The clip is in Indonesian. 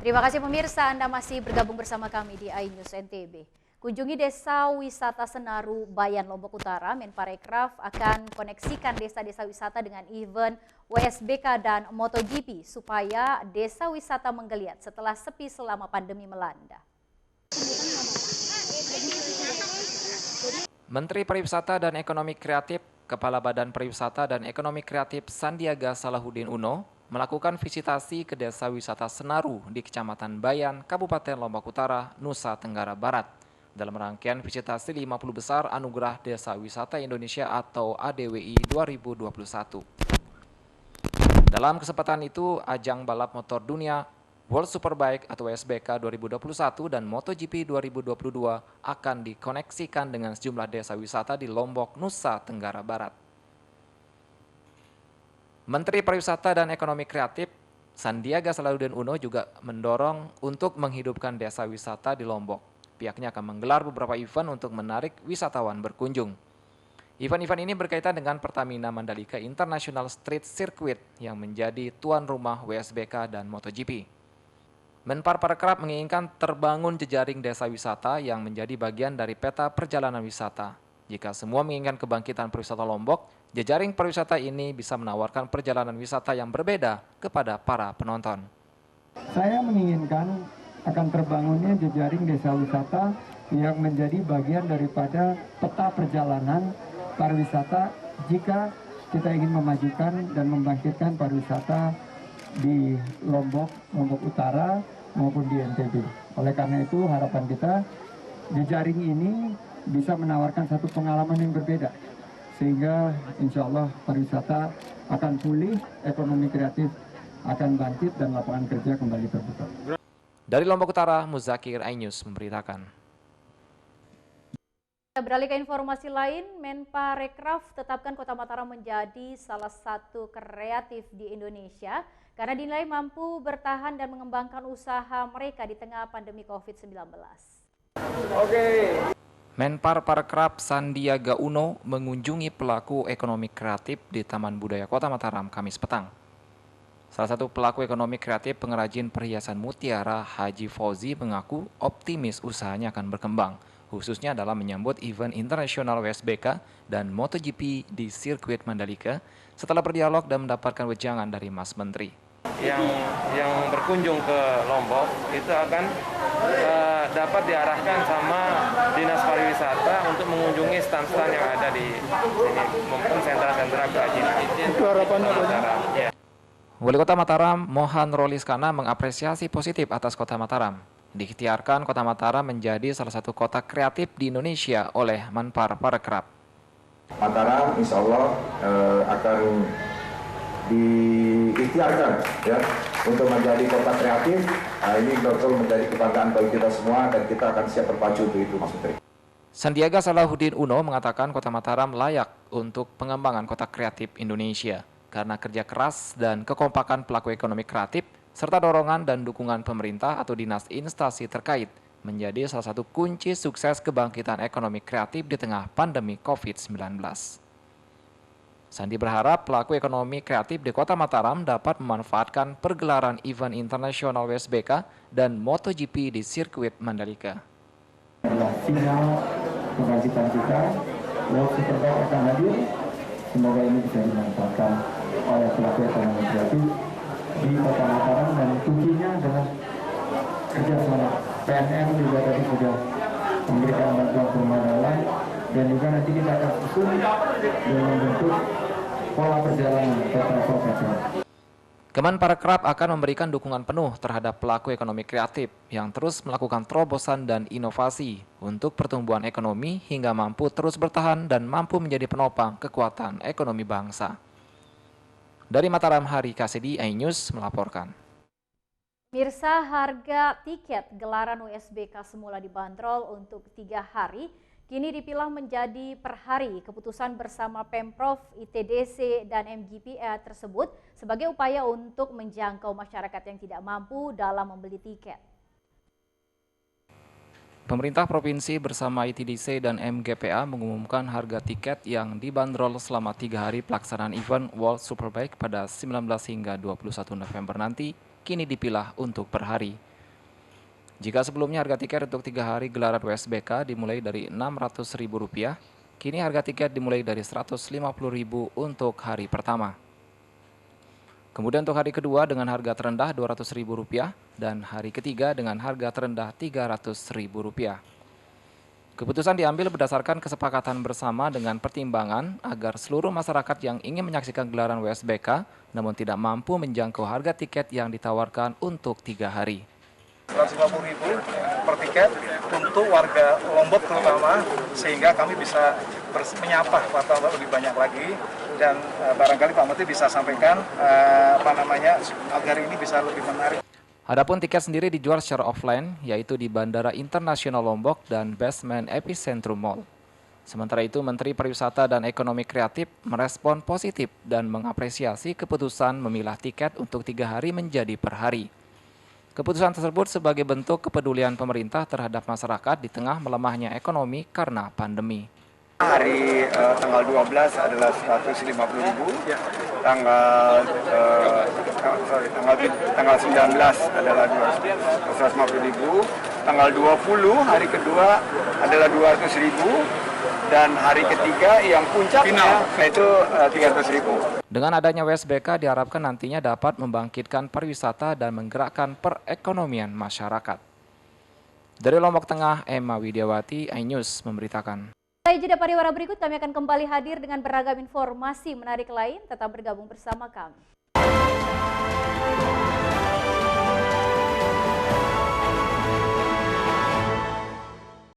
Terima kasih pemirsa, Anda masih bergabung bersama kami di iNews NTB. Kunjungi Desa Wisata Senaru, Bayan, Lombok Utara. Menparekraf akan koneksikan desa-desa wisata dengan event WSBK dan MotoGP supaya desa wisata menggeliat setelah sepi selama pandemi melanda. Menteri Pariwisata dan Ekonomi Kreatif, Kepala Badan Pariwisata dan Ekonomi Kreatif Sandiaga Salahuddin Uno melakukan visitasi ke Desa Wisata Senaru di Kecamatan Bayan, Kabupaten Lombok Utara, Nusa Tenggara Barat. Dalam rangkaian visitasi 50 besar Anugerah Desa Wisata Indonesia atau ADWI 2021. Dalam kesempatan itu, ajang balap motor dunia World Superbike atau WSBK 2021 dan MotoGP 2022 akan dikoneksikan dengan sejumlah desa wisata di Lombok, Nusa Tenggara Barat. Menteri Pariwisata dan Ekonomi Kreatif Sandiaga Salahuddin Uno juga mendorong untuk menghidupkan desa wisata di Lombok. Pihaknya akan menggelar beberapa event untuk menarik wisatawan berkunjung. Event-event ini berkaitan dengan Pertamina Mandalika International Street Circuit yang menjadi tuan rumah WSBK dan MotoGP. Menparekraf menginginkan terbangun jejaring desa wisata yang menjadi bagian dari peta perjalanan wisata. Jika semua menginginkan kebangkitan pariwisata Lombok, jejaring pariwisata ini bisa menawarkan perjalanan wisata yang berbeda kepada para penonton. Saya menginginkan akan terbangunnya jejaring desa wisata yang menjadi bagian daripada peta perjalanan pariwisata jika kita ingin memajukan dan membangkitkan pariwisata di Lombok Utara maupun di NTB. Oleh karena itu harapan kita jejaring ini bisa menawarkan satu pengalaman yang berbeda sehingga insya Allah pariwisata akan pulih, ekonomi kreatif akan bangkit dan lapangan kerja kembali terbuka. Dari Lombok Utara, Muzakir, iNews memberitakan. Beralih ke informasi lain, Menparekraf tetapkan Kota Mataram menjadi salah satu kreatif di Indonesia karena dinilai mampu bertahan dan mengembangkan usaha mereka di tengah pandemi COVID-19. Menparekraf Sandiaga Uno mengunjungi pelaku ekonomi kreatif di Taman Budaya Kota Mataram Kamis petang. Salah satu pelaku ekonomi kreatif pengrajin perhiasan mutiara Haji Fauzi mengaku optimis usahanya akan berkembang, khususnya dalam menyambut event internasional WSBK dan MotoGP di sirkuit Mandalika setelah berdialog dan mendapatkan wejangan dari Mas Menteri. Yang berkunjung ke Lombok itu akan dapat diarahkan sama Dinas Pariwisata untuk mengunjungi stand-stand yang ada di sini, maupun sentra-sentra kerajinan. Itu harapannya Ya. Wali Kota Mataram, Mohan Roliskana mengapresiasi positif atas Kota Mataram. Diikhtiarkan Kota Mataram menjadi salah satu kota kreatif di Indonesia oleh Menparekraf. Mataram insya Allah akan diikhtiarkan ya untuk menjadi kota kreatif. Ini betul menjadi kebanggaan bagi kita semua dan kita akan siap berpacu untuk itu, Mas Menteri. Sandiaga Salahuddin Uno mengatakan Kota Mataram layak untuk pengembangan kota kreatif Indonesia karena kerja keras dan kekompakan pelaku ekonomi kreatif serta dorongan dan dukungan pemerintah atau dinas instansi terkait menjadi salah satu kunci sukses kebangkitan ekonomi kreatif di tengah pandemi COVID-19. Sandi berharap pelaku ekonomi kreatif di Kota Mataram dapat memanfaatkan pergelaran event internasional WSBK dan MotoGP di sirkuit Mandalika. Adalah sinyal kebangkitan kita, World Superbike akan hadir, semoga ini bisa dimanfaatkan oleh pelaku ekonomi kreatif di Kota Mataram dan kuncinya adalah kerjasama. PNM juga tadi sudah memberikan bantuan permodalan dan juga nanti kita akan susun dengan bentuk pola perjalanan travel. Kemenparekraf akan memberikan dukungan penuh terhadap pelaku ekonomi kreatif yang terus melakukan terobosan dan inovasi untuk pertumbuhan ekonomi hingga mampu terus bertahan dan mampu menjadi penopang kekuatan ekonomi bangsa. Dari Mataram, Hari Kasedi, iNews melaporkan. Mirsa, harga tiket gelaran WSBK semula dibanderol untuk 3 hari, kini dipilah menjadi per hari. Keputusan bersama Pemprov, ITDC, dan MGPA tersebut sebagai upaya untuk menjangkau masyarakat yang tidak mampu dalam membeli tiket. Pemerintah Provinsi bersama ITDC dan MGPA mengumumkan harga tiket yang dibanderol selama 3 hari pelaksanaan event World Superbike pada 19 hingga 21 November nanti, kini dipilah untuk per hari. Jika sebelumnya harga tiket untuk 3 hari gelaran WSBK dimulai dari Rp600.000, kini harga tiket dimulai dari Rp150.000 untuk hari pertama. Kemudian untuk hari kedua dengan harga terendah Rp200.000 dan hari ketiga dengan harga terendah Rp300.000. Keputusan diambil berdasarkan kesepakatan bersama dengan pertimbangan agar seluruh masyarakat yang ingin menyaksikan gelaran WSBK namun tidak mampu menjangkau harga tiket yang ditawarkan untuk 3 hari. Rp150.000 per tiket untuk warga Lombok terutama, sehingga kami bisa menyapa wartawan lebih banyak lagi, dan barangkali Pak Menteri bisa sampaikan agar ini bisa lebih menarik. Adapun tiket sendiri dijual secara offline, yaitu di Bandara Internasional Lombok dan Basement Epicentrum Mall. Sementara itu, Menteri Pariwisata dan Ekonomi Kreatif merespon positif dan mengapresiasi keputusan memilah tiket untuk 3 hari menjadi per hari. Keputusan tersebut sebagai bentuk kepedulian pemerintah terhadap masyarakat di tengah melemahnya ekonomi karena pandemi. Hari tanggal 12 adalah Rp150.000, tanggal 19 adalah Rp250.000, tanggal 20 hari kedua adalah Rp200.000, dan hari ketiga yang puncaknya itu Rp300.000. Dengan adanya WSBK diharapkan nantinya dapat membangkitkan pariwisata dan menggerakkan perekonomian masyarakat. Dari Lombok Tengah, Emma Widiawati, iNews memberitakan. Usai jeda pariwara berikut, kami akan kembali hadir dengan beragam informasi menarik lain. Tetap bergabung bersama kami.